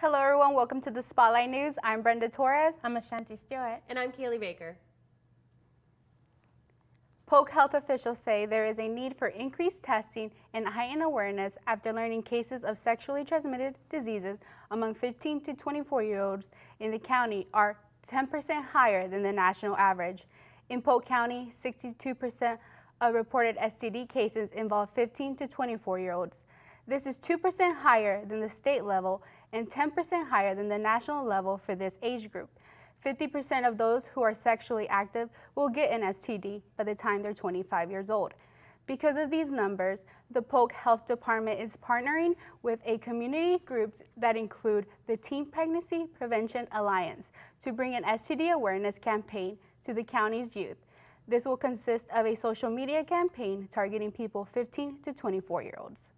Hello everyone, welcome to the Spotlight News. I'm Brenda Torres. I'm Ashanti Stewart. And I'm Kaylee Baker. Polk health officials say there is a need for increased testing and heightened awareness after learning cases of sexually transmitted diseases among 15 to 24-year-olds in the county are 10% higher than the national average. In Polk County, 62% of reported STD cases involve 15 to 24-year-olds. This is 2% higher than the state level and 10% higher than the national level for this age group. 50% of those who are sexually active will get an STD by the time they're 25 years old. Because of these numbers, the Polk Health Department is partnering with a community groups that include the Teen Pregnancy Prevention Alliance to bring an STD awareness campaign to the county's youth. This will consist of a social media campaign targeting people 15 to 24-year-olds.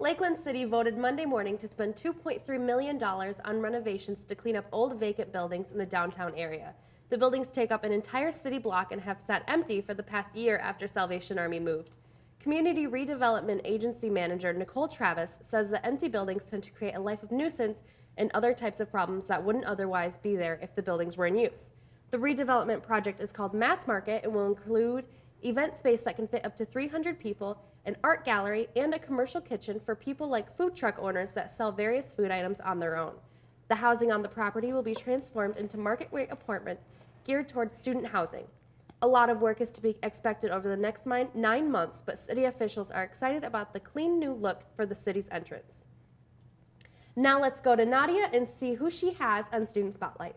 Lakeland City voted Monday morning to spend $2.3 million on renovations to clean up old vacant buildings in the downtown area. The buildings take up an entire city block and have sat empty for the past year after Salvation Army moved. Community Redevelopment Agency Manager Nicole Travis says the empty buildings tend to create a life of nuisance and other types of problems that wouldn't otherwise be there if the buildings were in use. The redevelopment project is called Mass Market and will include event space that can fit up to 300 people, an art gallery, and a commercial kitchen for people like food truck owners that sell various food items on their own. The housing on the property will be transformed into market rate apartments geared towards student housing. A lot of work is to be expected over the next 9 months, but city officials are excited about the clean new look for the city's entrance. Now let's go to Nadia and see who she has on Student Spotlight.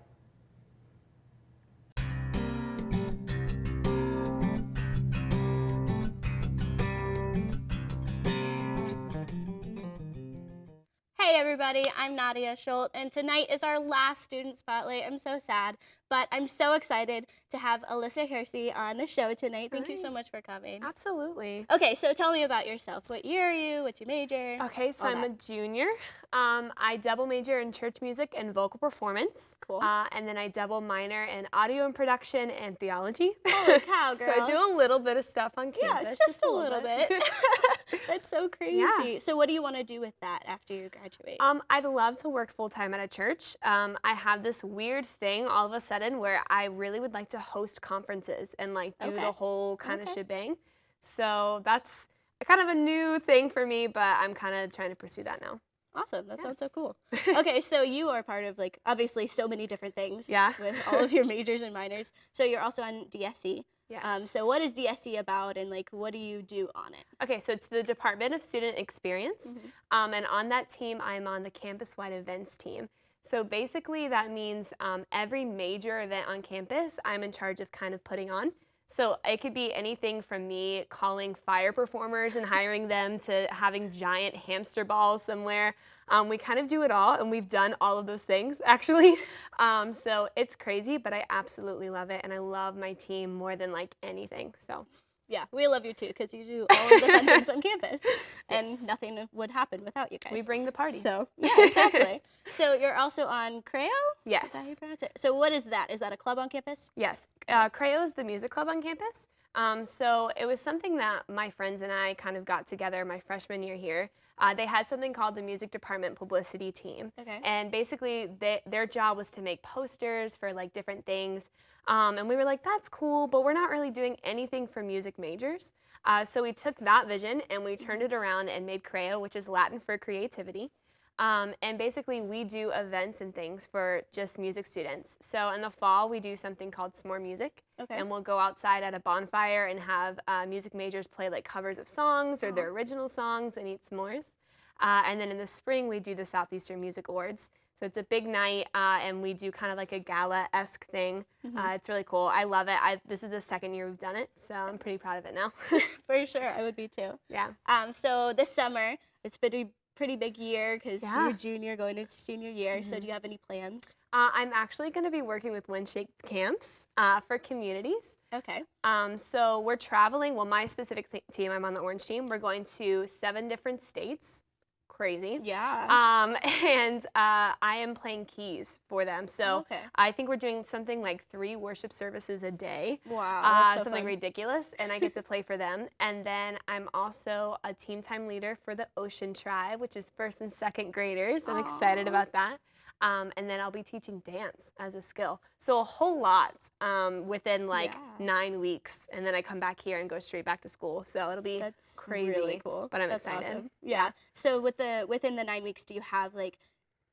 Hey everybody, I'm Nadia Schultz, and tonight is our last Student Spotlight. I'm so sad, but I'm so excited to have Alyssa Hersey on the show tonight. Thank you so much for coming. Absolutely. Okay, so tell me about yourself. What year are you? What's your major? Okay, so I'm a junior. I double major in church music and vocal performance. Cool. And then I double minor in audio and production and theology. Holy cow, girl. So I do a little bit of stuff on campus. Yeah, just a little bit. That's so crazy. Yeah. So what do you want to do with that after you graduate? I'd love to work full-time at a church. I have this weird thing all of a sudden where I really would like to host conferences and like do the whole kind of shebang. So that's kind of a new thing for me, but I'm kind of trying to pursue that now. Awesome. That sounds so cool. Okay, so you are part of, like, obviously so many different things with all of your majors and minors. So you're also on DSC. Yes. So what is DSC about, and, like, what do you do on it? Okay, so it's the Department of Student Experience, and on that team, I'm on the campus-wide events team. So basically that means every major event on campus, I'm in charge of kind of putting on. So it could be anything from me calling fire performers and hiring them to having giant hamster balls somewhere. We kind of do it all, and we've done all of those things, actually. So it's crazy, but I absolutely love it, and I love my team more than, like, anything, so. Yeah, we love you too, because you do all of the fun things on campus, and nothing would happen without you guys. We bring the party. So, yeah, exactly. So you're also on Creo? Yes. Is that how you pronounce it? So what is that? Is that a club on campus? Yes. Creo is the music club on campus. So it was something that my friends and I kind of got together my freshman year here. They had something called the Music Department Publicity Team. Okay. And basically their job was to make posters for like different things. And we were like, that's cool, but we're not really doing anything for music majors. So we took that vision and we turned it around and made Creo, which is Latin for creativity. And basically we do events and things for just music students. So in the fall, we do something called S'more Music. Okay. And we'll go outside at a bonfire and have music majors play like covers of songs or their original songs and eat s'mores. And then in the spring, we do the Southeastern Music Awards. So it's a big night, and we do kind of like a gala-esque thing. It's really cool. I love it. This is the second year we've done it, so I'm pretty proud of it now. For sure, I would be too. Yeah. So this summer, it's been a pretty big year because Yeah. you're junior going into senior year. So do you have any plans? I'm actually going to be working with Windshake Camps for communities. Okay. So we're traveling. Well, my specific team, I'm on the Orange team. We're going to 7 different states. crazy. Yeah. And I am playing keys for them. So Okay. I think we're doing something like 3 worship services a day. Wow, that's so something fun. ridiculous, and I get to play for them. And then I'm also a team time leader for the Ocean Tribe, which is 1st and 2nd graders. I'm excited Aw. about that. And then I'll be teaching dance as a skill. So a whole lot within like Yeah. 9 weeks, and then I come back here and go straight back to school. So it'll be That's crazy, really cool. but I'm That's excited. Awesome. Yeah. So within the 9 weeks, do you have like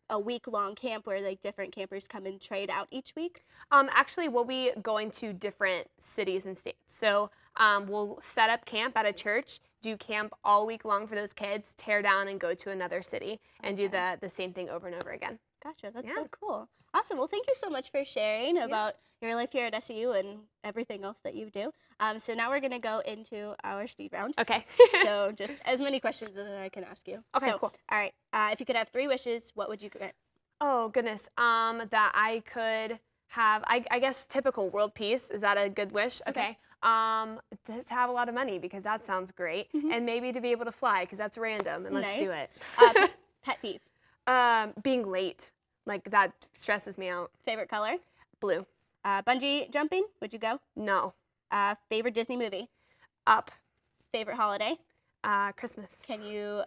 a week-long camp where like different campers come and trade out each week? Actually, we'll be going to different cities and states. So we'll set up camp at a church, do camp all week long for those kids, tear down and go to another city and do the same thing over and over again. Gotcha. That's Yeah. so cool. Awesome. Well, thank you so much for sharing about your life here at SEU and everything else that you do. So now we're going to go into our speed round. Okay. So just as many questions as I can ask you. Okay, So, cool. All right. If you could have 3 wishes, what would you grant? Oh, goodness. That I could have, I guess, typical world peace. Is that a good wish? Okay. To have a lot of money, because that sounds great. And maybe to be able to fly, because that's random. And let's do Nice. it. Pet peeve. Being late. Like, that stresses me out. Favorite color? Blue. Bungee jumping? Would you go? No. Favorite Disney movie? Up. Favorite holiday? Christmas. Can you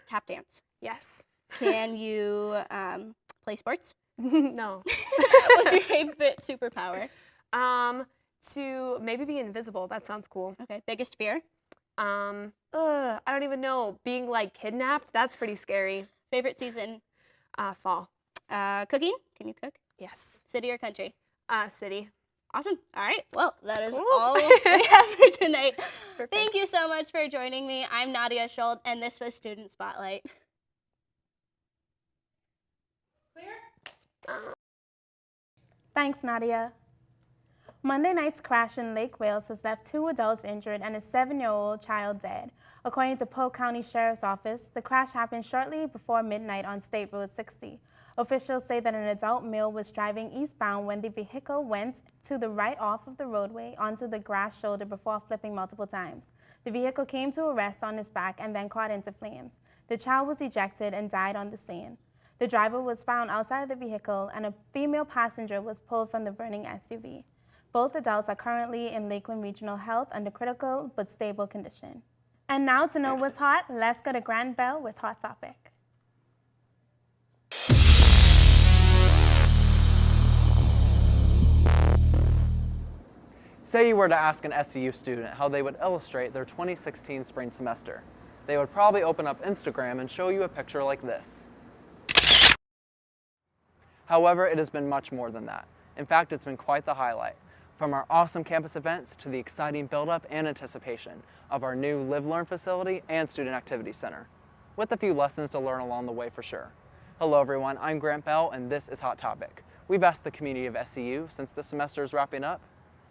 tap dance? Yes. Can you play sports? No. What's your favorite superpower? To maybe be invisible. That sounds cool. Okay. Biggest fear? I don't even know. Being like kidnapped, that's pretty scary. Favorite season? Fall. Cooking? Can you cook? Yes. City or country? City. Awesome. All right. Well, that is Cool. all we have for tonight. Perfect. Thank you so much for joining me. I'm Nadia Schultz, and this was Student Spotlight. Thanks, Nadia. Monday night's crash in Lake Wales has left 2 adults injured and a 7-year-old child dead. According to Polk County Sheriff's Office, the crash happened shortly before midnight on State Road 60. Officials say that an adult male was driving eastbound when the vehicle went to the right off of the roadway onto the grass shoulder before flipping multiple times. The vehicle came to a rest on its back and then caught into flames. The child was ejected and died on the scene. The driver was found outside the vehicle and a female passenger was pulled from the burning SUV. Both adults are currently in Lakeland Regional Health under critical but stable condition. And now to know what's hot, let's go to Grand Bell with Hot Topic. Say you were to ask an SEU student how they would illustrate their 2016 spring semester. They would probably open up Instagram and show you a picture like this. However, it has been much more than that. In fact, it's been quite the highlight. From our awesome campus events to the exciting build-up and anticipation of our new Live Learn facility and Student Activity Center, with a few lessons to learn along the way for sure. Hello everyone, I'm Grant Bell and this is Hot Topic. We've asked the community of SEU, since the semester is wrapping up,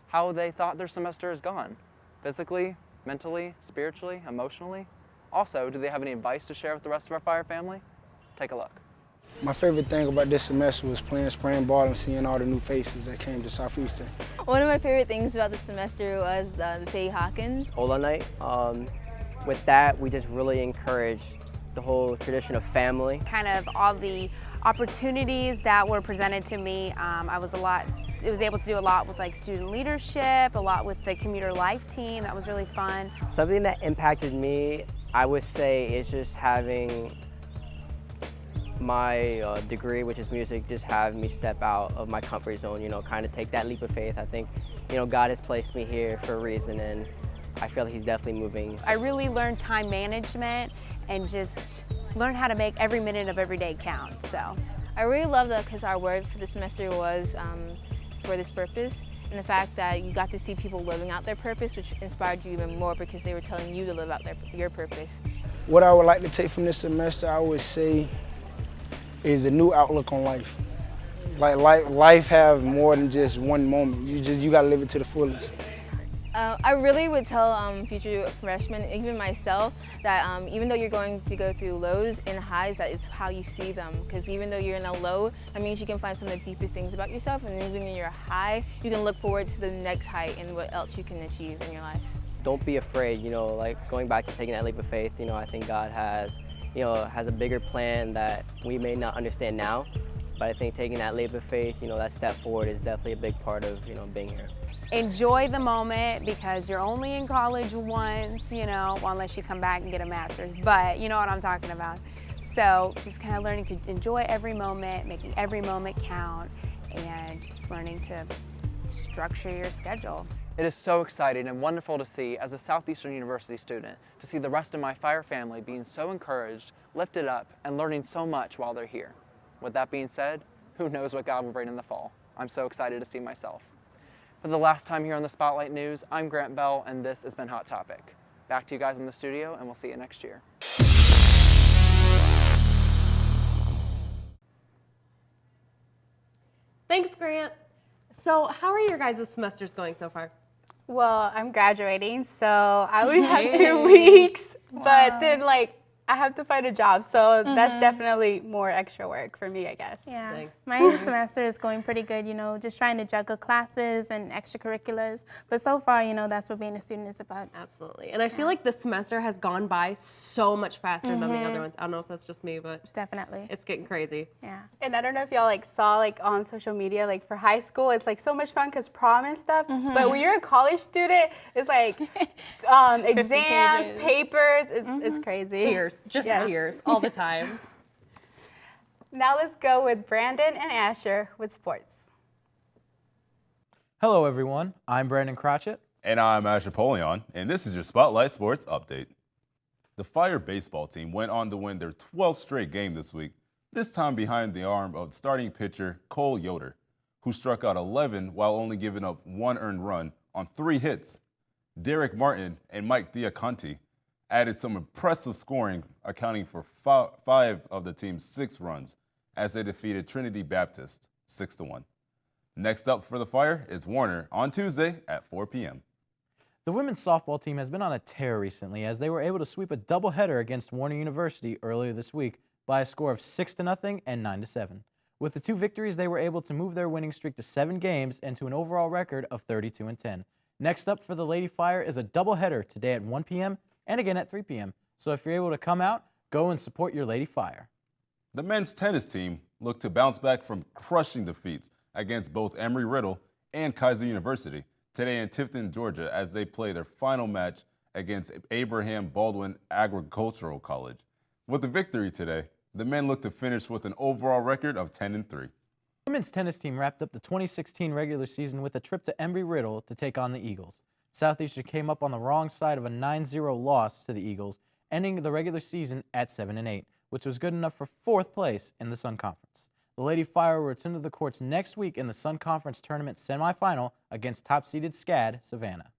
how they thought their semester has gone. Physically, mentally, spiritually, emotionally. Also, do they have any advice to share with the rest of our fire family? Take a look. My favorite thing about this semester was playing spring ball and seeing all the new faces that came to Southeastern. One of my favorite things about the semester was the Sadie Hawkins. Ola night. With that, we just really encourage the whole tradition of family. Kind of all the opportunities that were presented to me. I was able to do a lot with like student leadership, a lot with the commuter life team. That was really fun. Something that impacted me, I would say, is just having my degree, which is music, just have me step out of my comfort zone, you know, kind of take that leap of faith. I think, you know, God has placed me here for a reason, and I feel like He's definitely moving. I really learned time management and just learned how to make every minute of every day count. So I really love that because our word for the semester was for this purpose, and the fact that you got to see people living out their purpose, which inspired you even more because they were telling you to live out your purpose. What I would like to take from this semester, I would say, is a new outlook on life. Like life have more than just one moment. You gotta live it to the fullest. I really would tell future freshmen, even myself, that even though you're going to go through lows and highs, that is how you see them. Because even though you're in a low, that means you can find some of the deepest things about yourself, and even when you're high, you can look forward to the next height and what else you can achieve in your life. Don't be afraid, you know, like going back to taking that leap of faith, you know, I think God has, has a bigger plan that we may not understand now. But I think taking that leap of faith, that step forward is definitely a big part of, being here. Enjoy the moment because you're only in college once, unless you come back and get a master's, but you know what I'm talking about. So just kind of learning to enjoy every moment, making every moment count, and just learning to structure your schedule. It is so exciting and wonderful to see, as a Southeastern University student, to see the rest of my Fire family being so encouraged, lifted up, and learning so much while they're here. With that being said, who knows what God will bring in the fall. I'm so excited to see myself. For the last time here on the Spotlight News, I'm Grant Bell, and this has been Hot Topic. Back to you guys in the studio, and we'll see you next year. Thanks, Grant. So how are your guys' semesters going so far? Well, I'm graduating, so I only have 2 weeks, but then I have to find a job, so that's definitely more extra work for me, I guess. Yeah, Dang. my semester is going pretty good, just trying to juggle classes and extracurriculars. But so far, that's what being a student is about. Absolutely. And I feel like this semester has gone by so much faster than the other ones. I don't know if that's just me, but Definitely. it's getting crazy. Yeah. And I don't know if y'all saw on social media, for high school, it's so much fun because prom and stuff. But when you're a college student, it's exams, pages. papers, it's crazy. Tears, just Yes. tears all the time. Now let's go with Brandon and Asher with sports. Hello, everyone. I'm Brandon Crotchett. And I'm Asher Polion, and this is your Spotlight Sports Update. The Fire baseball team went on to win their 12th straight game this week, this time behind the arm of starting pitcher Cole Yoder, who struck out 11 while only giving up 1 earned run on 3 hits. Derek Martin and Mike Diaconti added some impressive scoring, accounting for 5 of the team's 6 runs as they defeated Trinity Baptist 6-1. Next up for the Fire is Warner on Tuesday at 4 p.m. The women's softball team has been on a tear recently as they were able to sweep a doubleheader against Warner University earlier this week by a score of 6-0 and 9-7. With the 2 victories, they were able to move their winning streak to 7 games and to an overall record of 32-10. Next up for the Lady Fire is a doubleheader today at 1 p.m. and again at 3 p.m. So if you're able to come out, go and support your Lady Fire. The men's tennis team looked to bounce back from crushing defeats against both Embry-Riddle and Kaiser University today in Tifton, Georgia, as they play their final match against Abraham Baldwin Agricultural College. With the victory today, the men look to finish with an overall record of 10-3. The women's tennis team wrapped up the 2016 regular season with a trip to Embry-Riddle to take on the Eagles. Southeastern came up on the wrong side of a 9-0 loss to the Eagles, ending the regular season at 7-8, which was good enough for 4th place in the Sun Conference. The Lady Fire will return to the courts next week in the Sun Conference Tournament semifinal against top-seeded SCAD Savannah.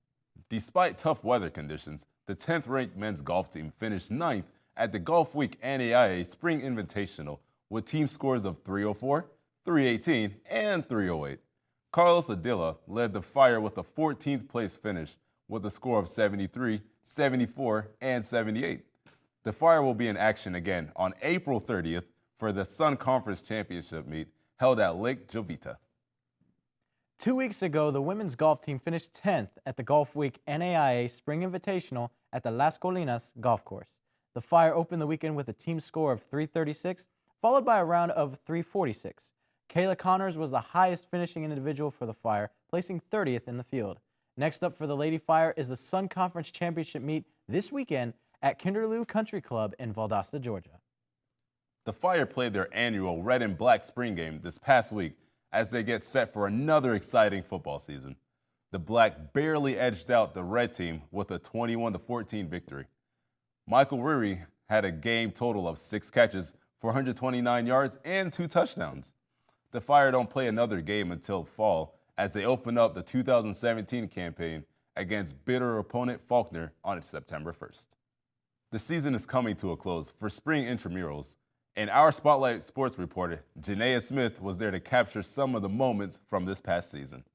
Despite tough weather conditions, the 10th-ranked men's golf team finished 9th at the Golf Week NAIA Spring Invitational with team scores of 304, 318, and 308. Carlos Adila led the Fire with a 14th place finish with a score of 73, 74, and 78. The Fire will be in action again on April 30th for the Sun Conference Championship meet held at Lake Jovita. 2 weeks ago, the women's golf team finished 10th at the Golf Week NAIA Spring Invitational at the Las Colinas Golf Course. The Fire opened the weekend with a team score of 336, followed by a round of 346. Kayla Connors was the highest finishing individual for the Fire, placing 30th in the field. Next up for the Lady Fire is the Sun Conference Championship meet this weekend at Kinderloo Country Club in Valdosta, Georgia. The Fire played their annual Red and Black spring game this past week as they get set for another exciting football season. The Black barely edged out the Red team with a 21-14 victory. Michael Riri had a game total of 6 catches for 129 yards and 2 touchdowns. The Fire don't play another game until fall as they open up the 2017 campaign against bitter opponent Faulkner on September 1st. The season is coming to a close for spring intramurals, and our Spotlight Sports reporter, Janaea Smith, was there to capture some of the moments from this past season.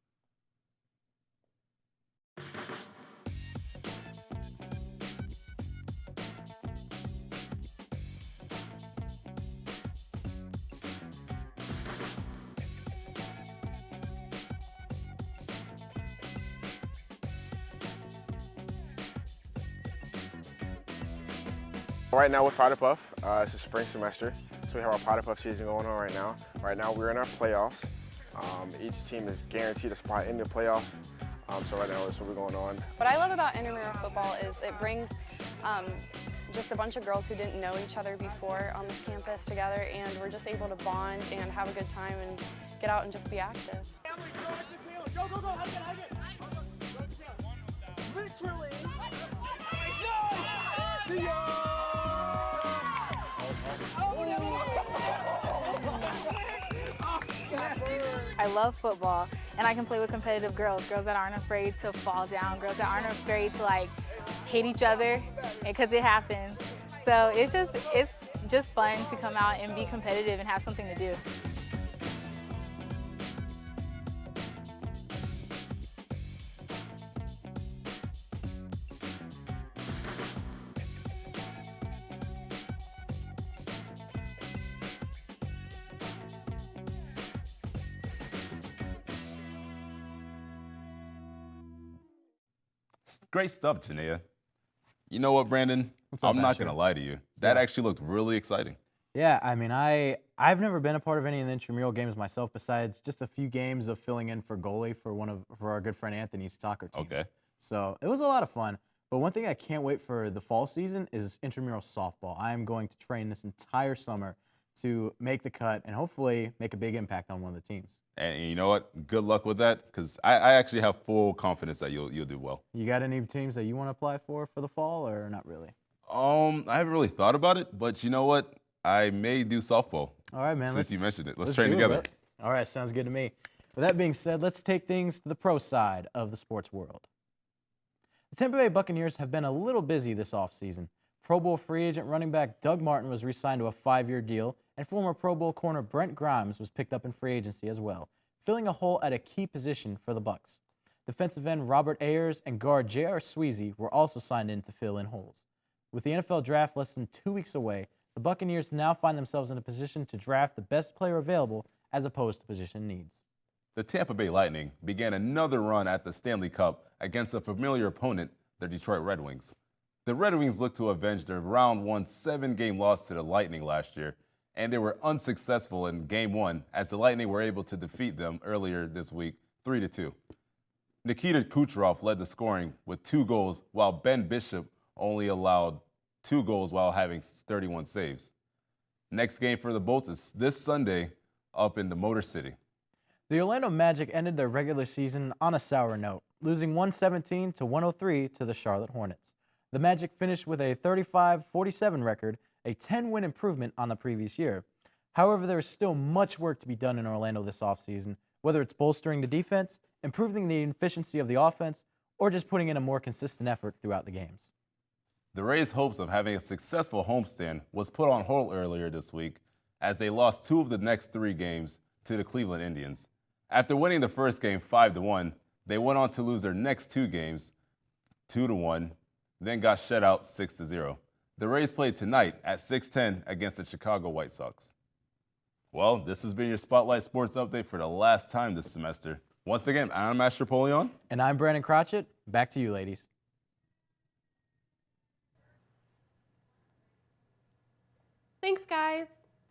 Right now with Pride of Puff, It's the spring semester, so we have our Potter Puff season going on right now. Right now we're in our playoffs. Each team is guaranteed a spot in the playoff. So right now that's what we're going on. What I love about intramural football is it brings just a bunch of girls who didn't know each other before on this campus together, and we're just able to bond and have a good time and get out and just be active. Go, go, go, hug it, hug it. Literally. See ya. I love football, and I can play with competitive girls that aren't afraid to fall down, girls that aren't afraid to like hate each other, because it happens. So it's just fun to come out and be competitive and have something to do. Great stuff, Janaea. You know what, Brandon? up, I'm not Asher? going to lie to you. That actually looked really exciting. Yeah, I mean, I've never been a part of any of the intramural games myself, besides just a few games of filling in for goalie for our good friend Anthony's soccer team. Okay. So it was a lot of fun. But one thing I can't wait for the fall season is intramural softball. I am going to train this entire summer to make the cut and hopefully make a big impact on one of the teams. And you know what? Good luck with that, because I actually have full confidence that you'll do well. You got any teams that you want to apply for the fall, or not really? I haven't really thought about it, but you know what? I may do softball. All right, man. Since you mentioned it, let's do train it, together. bro. All right, sounds good to me. With that being said, let's take things to the pro side of the sports world. The Tampa Bay Buccaneers have been a little busy this offseason. Pro Bowl free agent running back Doug Martin was re-signed to a 5-year deal, and former Pro Bowl corner Brent Grimes was picked up in free agency as well, filling a hole at a key position for the Bucs. Defensive end Robert Ayers and guard J.R. Sweezy were also signed in to fill in holes. With the NFL draft less than 2 weeks away, the Buccaneers now find themselves in a position to draft the best player available as opposed to position needs. The Tampa Bay Lightning began another run at the Stanley Cup against a familiar opponent, the Detroit Red Wings. The Red Wings look to avenge their round 1 7-game loss to the Lightning last year, and they were unsuccessful in Game 1 as the Lightning were able to defeat them earlier this week 3-2. Nikita Kucherov led the scoring with 2 goals, while Ben Bishop only allowed 2 goals while having 31 saves. Next game for the Bolts is this Sunday up in the Motor City. The Orlando Magic ended their regular season on a sour note, losing 117-103 to the Charlotte Hornets. The Magic finished with a 35-47 record, a 10-win improvement on the previous year. However, there is still much work to be done in Orlando this offseason, whether it's bolstering the defense, improving the efficiency of the offense, or just putting in a more consistent effort throughout the games. The Rays' hopes of having a successful homestand was put on hold earlier this week as they lost 2 of the next 3 games to the Cleveland Indians. After winning the first game 5-1, they went on to lose their next 2 games 2-1, then got shut out 6-0. The Rays played tonight at 6:10 against the Chicago White Sox. Well, this has been your Spotlight Sports Update for the last time this semester. Once again, I'm Asher Polion. And I'm Brandon Crotchett. Back to you, ladies. Thanks, guys.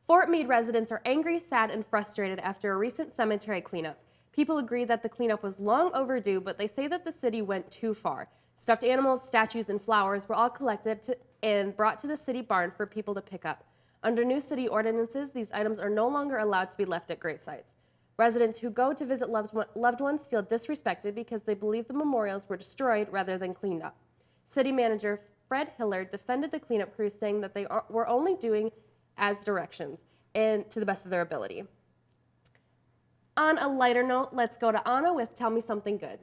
Fort Meade residents are angry, sad, and frustrated after a recent cemetery cleanup. People agree that the cleanup was long overdue, but they say that the city went too far. Stuffed animals, statues, and flowers were all collected and brought to the city barn for people to pick up. Under new city ordinances, these items are no longer allowed to be left at grave sites. Residents who go to visit loved ones feel disrespected because they believe the memorials were destroyed rather than cleaned up. City manager Fred Hiller defended the cleanup crew, saying that they were only doing as directions and to the best of their ability. On a lighter note, let's go to Anna with Tell Me Something Good.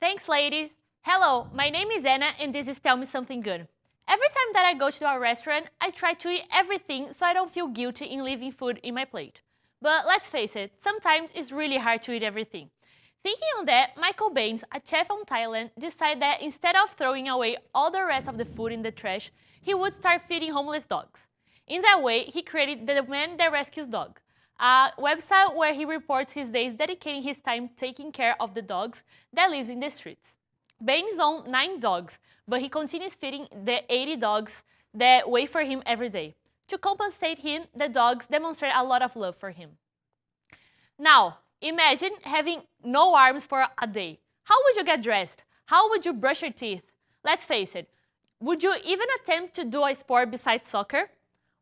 Thanks, ladies. Hello, my name is Anna, and this is Tell Me Something Good. Every time that I go to a restaurant, I try to eat everything so I don't feel guilty in leaving food in my plate. But let's face it, sometimes it's really hard to eat everything. Thinking on that, Michael Baines, a chef from Thailand, decided that instead of throwing away all the rest of the food in the trash, he would start feeding homeless dogs. In that way, he created The Man That Rescues Dog, a website where he reports his days dedicating his time taking care of the dogs that live in the streets. Baines owns 9 dogs, but he continues feeding the 80 dogs that wait for him every day. To compensate him, the dogs demonstrate a lot of love for him. Now, imagine having no arms for a day. How would you get dressed? How would you brush your teeth? Let's face it, would you even attempt to do a sport besides soccer?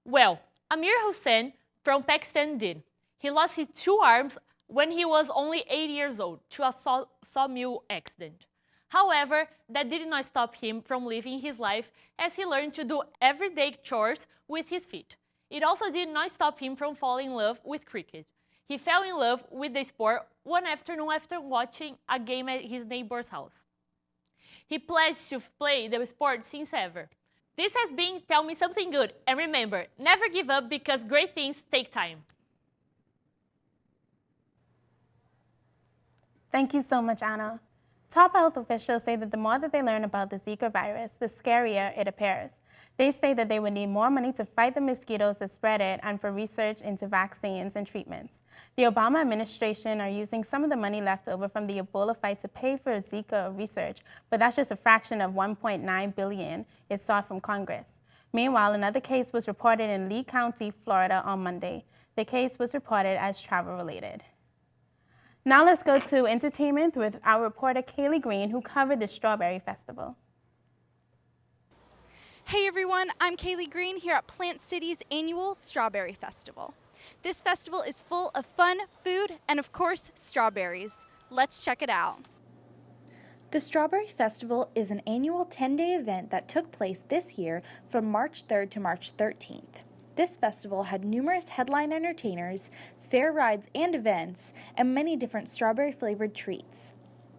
Well, Amir Hussain from Pakistan did. He lost his 2 arms when he was only 8 years old to a sawmill accident. However, that did not stop him from living his life as he learned to do everyday chores with his feet. It also did not stop him from falling in love with cricket. He fell in love with the sport one afternoon after watching a game at his neighbor's house. He pledged to play the sport since ever. This has been Tell Me Something Good, and remember, never give up because great things take time. Thank you so much, Anna. Top health officials say that the more that they learn about the Zika virus, the scarier it appears. They say that they would need more money to fight the mosquitoes that spread it and for research into vaccines and treatments. The Obama administration are using some of the money left over from the Ebola fight to pay for Zika research, but that's just a fraction of $1.9 billion it sought from Congress. Meanwhile, another case was reported in Lee County, Florida on Monday. The case was reported as travel-related. Now let's go to entertainment with our reporter Kaylee Green, who covered the Strawberry Festival. Hey everyone, I'm Kaylee Green here at Plant City's annual Strawberry Festival. This festival is full of fun, food, and of course, strawberries. Let's check it out. The Strawberry Festival is an annual 10-day event that took place this year from March 3rd to March 13th. This festival had numerous headline entertainers, fair rides and events, and many different strawberry-flavored treats.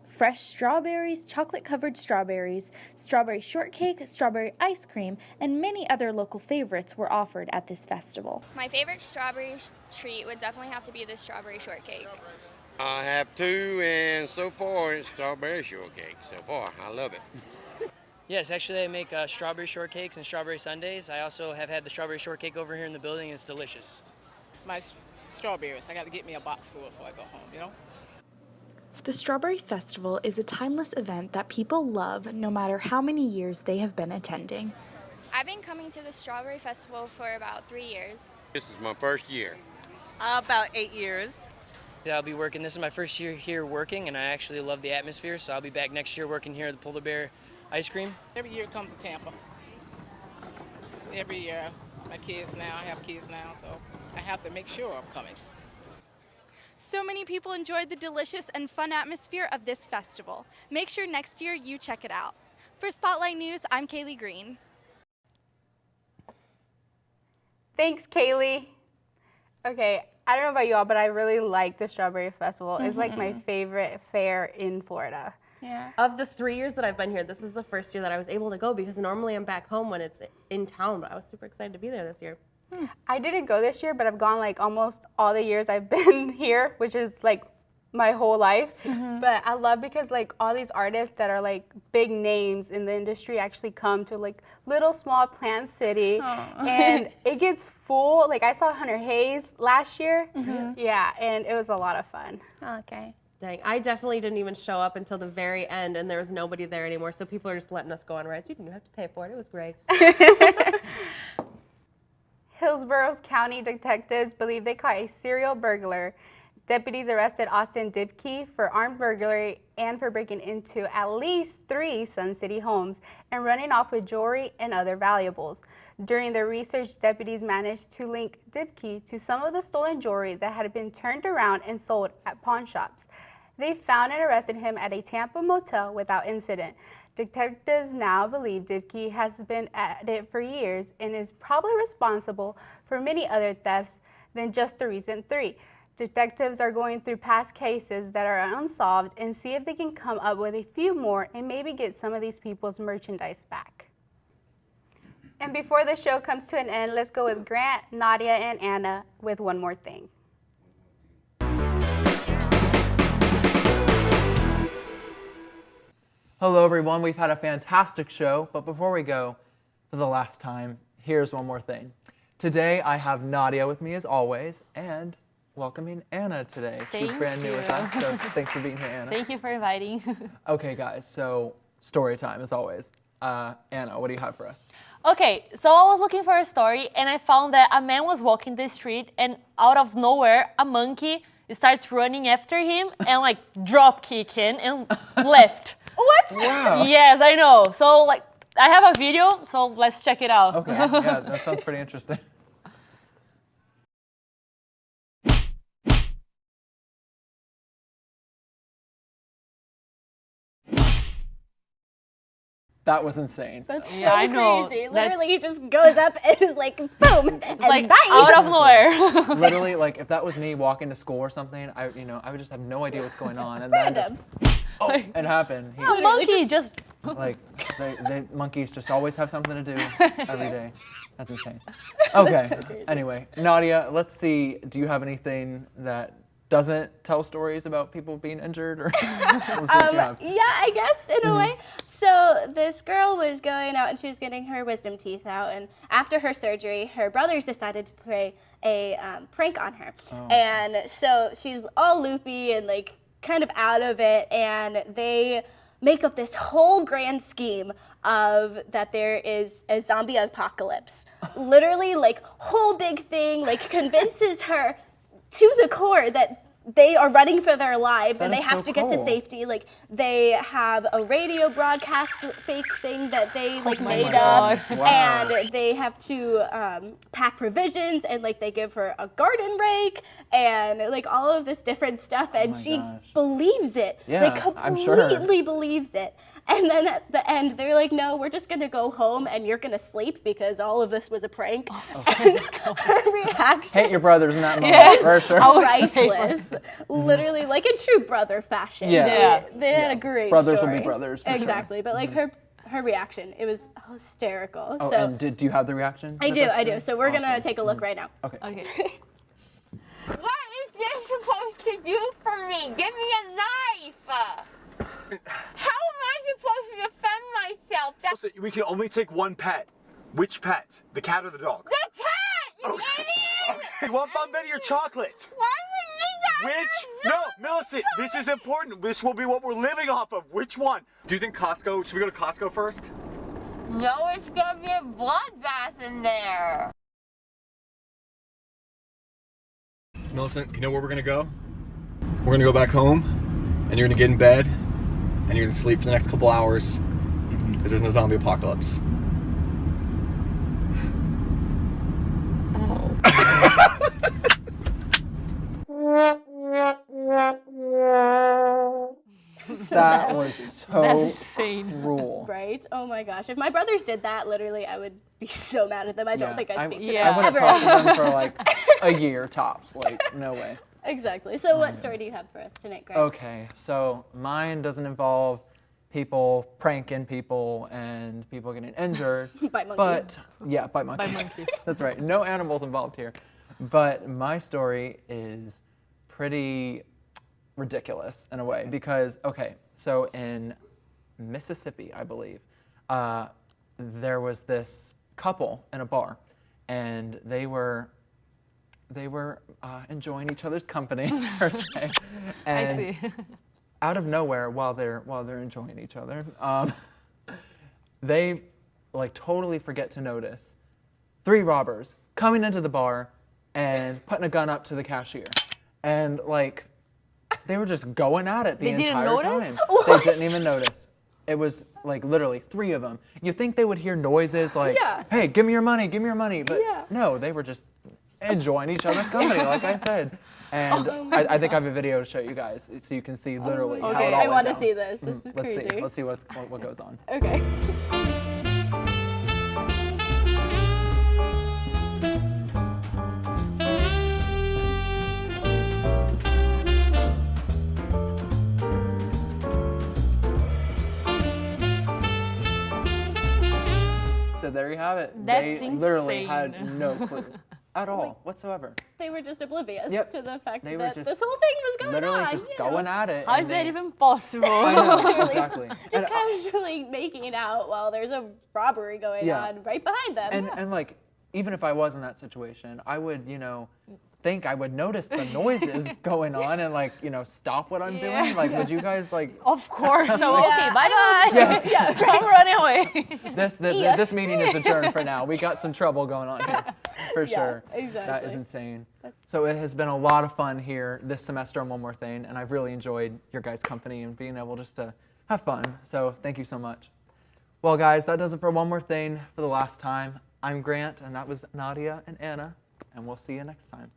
Fresh strawberries, chocolate-covered strawberries, strawberry shortcake, strawberry ice cream, and many other local favorites were offered at this festival. My favorite strawberry treat would definitely have to be the strawberry shortcake. I have 2, and so far it's strawberry shortcake. So far, I love it. Yes, actually I make strawberry shortcakes and strawberry sundaes. I also have had the strawberry shortcake over here in the building. It's delicious. My strawberries, I got to get me a box full before I go home, you know? The Strawberry Festival is a timeless event that people love no matter how many years they have been attending. I've been coming to the Strawberry Festival for about 3 years. This is my first year. About 8 years. I'll be working, this is my first year here working, and I actually love the atmosphere, so I'll be back next year working here at the Polar Bear Ice Cream. Every year it comes to Tampa. Every year. My kids now, I have kids now, so I have to make sure I'm coming. So many people enjoyed the delicious and fun atmosphere of this festival. Make sure next year you check it out. For Spotlight News, I'm Kaylee Green. Thanks, Kaylee. Okay, I don't know about y'all, but I really like the Strawberry Festival. It's like my favorite fair in Florida. Yeah. Of the 3 years that I've been here, this is the first year that I was able to go because normally I'm back home when it's in town, but I was super excited to be there this year. I didn't go this year, but I've gone like almost all the years I've been here, which is like my whole life. But I love because like all these artists that are like big names in the industry actually come to like little small Plant City, and it gets full. Like I saw Hunter Hayes last year, yeah, and it was a lot of fun. Okay. Dang, I definitely didn't even show up until the very end, and there was nobody there anymore, so people are just letting us go on rides. We didn't have to pay for it. It was great. Hillsborough County detectives believe they caught a serial burglar. Deputies arrested Austin Dibkey for armed burglary and for breaking into at least 3 Sun City homes and running off with jewelry and other valuables. During their research, deputies managed to link Dibkey to some of the stolen jewelry that had been turned around and sold at pawn shops. They found and arrested him at a Tampa motel without incident. Detectives now believe Dibkey has been at it for years and is probably responsible for many other thefts than just the recent 3. Detectives are going through past cases that are unsolved and see if they can come up with a few more and maybe get some of these people's merchandise back. And before the show comes to an end, let's go with Grant, Nadia, and Anna with One More Thing. Hello everyone, we've had a fantastic show, but before we go, for the last time, here's one more thing. Today I have Nadia with me as always, and welcoming Anna today. She's brand new with us, so thanks for being here, Anna. Thank you for inviting. Okay guys, so story time as always. Anna, what do you have for us? Okay, so I was looking for a story and I found that a man was walking the street and out of nowhere, a monkey starts running after him and like drop kick him and left. What? Wow. Yes, I know. So like, I have a video, so let's check it out. Okay, yeah, that sounds pretty interesting. That was insane. That's so Yeah, I know. crazy. That- Literally, he just goes up and is like, boom, and Like bye. out of nowhere. Literally, like if that was me walking to school or something, I would just have no idea what's going on, and then just, it happened. A monkey just Like, they monkeys just always have something to do every day. That's insane. Okay, so crazy. anyway, Nadia, let's see, do you have anything that doesn't tell stories about people being injured? Or let's see what you have. Yeah, I guess in a way. So this girl was going out and she was getting her wisdom teeth out, and after her surgery, her brothers decided to play a prank on her. Oh. And so she's all loopy and like kind of out of it, and they make up this whole grand scheme of that there is a zombie apocalypse. Literally, like, whole big thing, like, convinces her to the core that they are running for their lives and That they is have so to get to cool. safety. Like, they have a radio broadcast fake thing that they like my made God. up, Wow. and they have to pack provisions, and like they give her a garden rake and like all of this different stuff, and my she gosh. believes it. Yeah, like I'm sure. completely believes it. And then at the end, they're like, no, we're just gonna go home and you're gonna sleep because all of this was a prank. And her reaction, Hate your brothers in that moment, Yes. for sure. priceless. Literally, like in true brother fashion. Yeah. They had a great Brothers will story. be brothers, for sure. Exactly, but like her reaction, it was hysterical. Oh, so and do you have the reaction? I do. So we're gonna Awesome. take a look right now. Okay. Okay. What is this supposed to do for me? Give me a knife! How am I supposed to defend myself? So we can only take one pet. Which pet? The cat or the dog? The cat! You idiot! You want Bombay or chocolate? Why would you need that? No, Millicent, this is important. This will be what we're living off of. Which one? Do you think Costco? Should we go to Costco first? No, it's gonna be a bloodbath in there. Millicent, you know where we're gonna go? We're gonna go back home, and you're gonna get in bed, and you're gonna sleep for the next couple hours, because there's no zombie apocalypse. That was so That's insane. cruel. Right? Oh my gosh. If my brothers did that, literally, I would be so mad at them. I don't think I'd speak to I them would have ever. talked to them for like a year tops. Like, no way. Exactly. So what story do you have for us tonight, Greg? Okay, so mine doesn't involve people pranking people and people getting injured. By monkeys. But, yeah, by monkeys. monkeys. That's right. No animals involved here. But my story is pretty ridiculous in a way because, okay, so in Mississippi, I believe, there was this couple in a bar, and they were enjoying each other's company per se. And I see. out of nowhere, while they're enjoying each other, they like totally forget to notice 3 robbers coming into the bar and putting a gun up to the cashier, and like they were just going at it the They didn't entire notice? time. They didn't even notice. It was like literally 3 of them. You think they would hear noises like, Yeah. "Hey, give me your money, give me your money," but Yeah. no, they were just enjoying each other's company, like I said. And I think I have a video to show you guys, so you can see literally how Okay, it all I went want to down. see this. This is Let's crazy. see. Let's see what goes on. Okay. So there you have it. That's They literally had insane. no clue at all whatsoever. They were just oblivious Yep. to the fact They were that just this whole thing was going Literally on. just you know. going at it. How and is that they- even possible? I know, exactly. Just And, casually making out while there's a robbery going Yeah. on right behind them. and like even if I was in that situation, I would, think I would notice the noises going on and like, stop what I'm doing. Like, would you guys like? Of course. So okay, bye bye. Yes. Yeah, I'm running away. This meeting is adjourned for now. We got some trouble going on here, for sure. Exactly. That is insane. So it has been a lot of fun here this semester on One More Thing, and I've really enjoyed your guys' company and being able just to have fun. So thank you so much. Well, guys, that does it for One More Thing for the last time. I'm Grant, and that was Nadia and Anna, and we'll see you next time.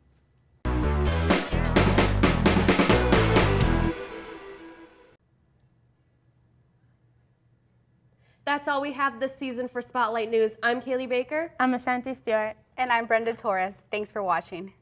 That's all we have this season for Spotlight News. I'm Kaylee Baker. I'm Ashanti Stewart. And I'm Brenda Torres. Thanks for watching.